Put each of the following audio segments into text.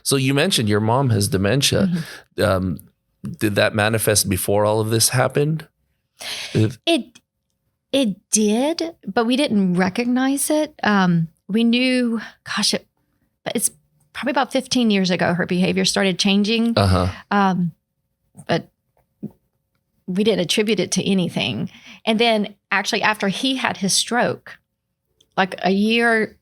So you mentioned your mom has dementia. Did that manifest before all of this happened? It did, but we didn't recognize it. We knew, it's probably about 15 years ago, her behavior started changing. But we didn't attribute it to anything. And then actually after he had his stroke, like a year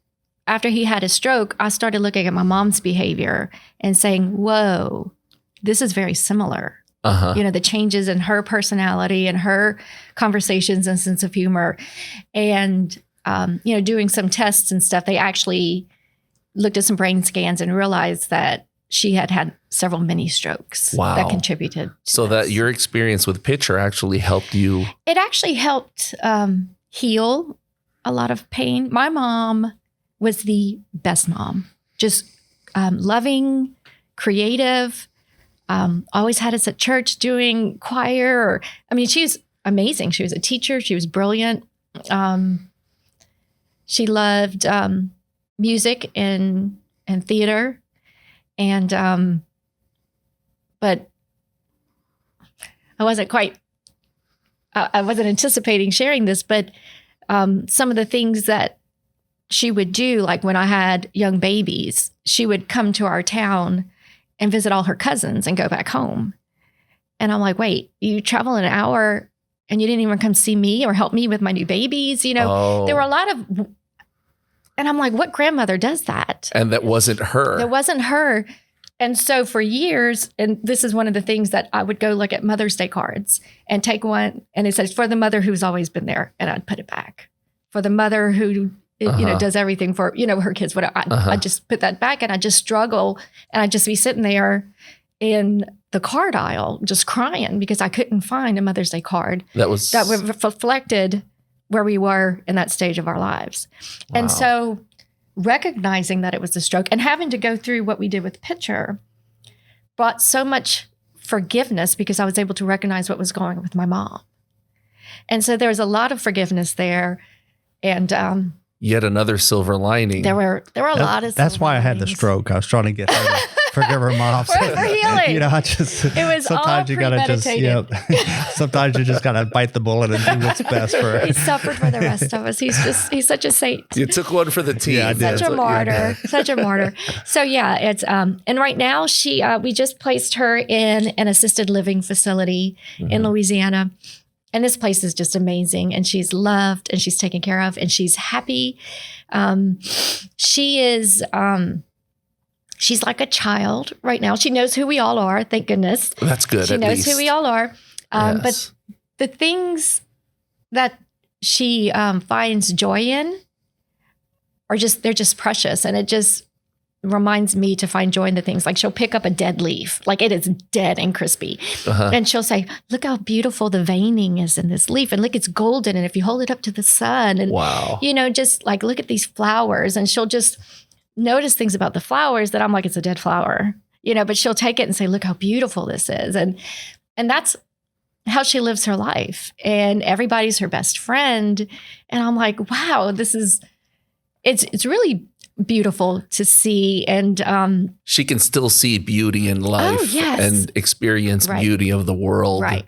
after he had his stroke, I started looking at my mom's behavior and saying, whoa, this is very similar. The changes in her personality and her conversations and sense of humor. And, doing some tests and stuff, they actually looked at some brain scans and realized that she had several mini strokes that contributed. So that your experience with Pitcher actually helped you. It actually helped heal a lot of pain. My mom was the best mom, just loving, creative, always had us at church doing choir. She's amazing. She was a teacher. She was brilliant. She loved music and theater. And, but I wasn't anticipating sharing this, but some of the things that she would do, like when I had young babies, she would come to our town and visit all her cousins and go back home. And I'm like, wait, you travel an hour and you didn't even come see me or help me with my new babies? There were a lot of, and I'm like, what grandmother does that? And that wasn't her. That wasn't her. And so for years, and this is one of the things that I would go look at Mother's Day cards and take one, and it says, for the mother who's always been there, and I'd put it back. For the mother who does everything for, her kids. I just put that back, and I just struggle, and I'd just be sitting there in the card aisle just crying because I couldn't find a Mother's Day card that reflected where we were in that stage of our lives. Wow. And so recognizing that it was a stroke and having to go through what we did with Pitcher brought so much forgiveness because I was able to recognize what was going on with my mom. And so there was a lot of forgiveness there. And yet another silver lining. There were a lot of. That's why I had the stroke. I was trying to get her to forgive her mom. For healing. It was sometimes you gotta just. Sometimes you just gotta bite the bullet and do what's best for her. He suffered for the rest of us. He's such a saint. You took one for the team. Yeah, I did. Such a martyr. So yeah, it's and right now we just placed her in an assisted living facility in Louisiana. And this place is just amazing. And she's loved and she's taken care of and she's happy. She is, she's like a child right now. She knows who we all are. Thank goodness. That's good. She knows who we all are. Yes. But the things that she finds joy in they're just precious. And it just reminds me to find joy in the things. Like she'll pick up a dead leaf, like it is dead and crispy. And she'll say, look how beautiful the veining is in this leaf. And look, it's golden. And if you hold it up to the sun and, just like, look at these flowers. And she'll just notice things about the flowers that I'm like, it's a dead flower, but she'll take it and say, look how beautiful this is. And that's how she lives her life. And everybody's her best friend. And I'm like, wow, it's really beautiful to see. And she can still see beauty in life and experience beauty of the world. Right.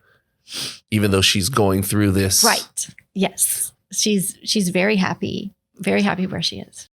Even though she's going through this. Right. Yes. She's very happy where she is.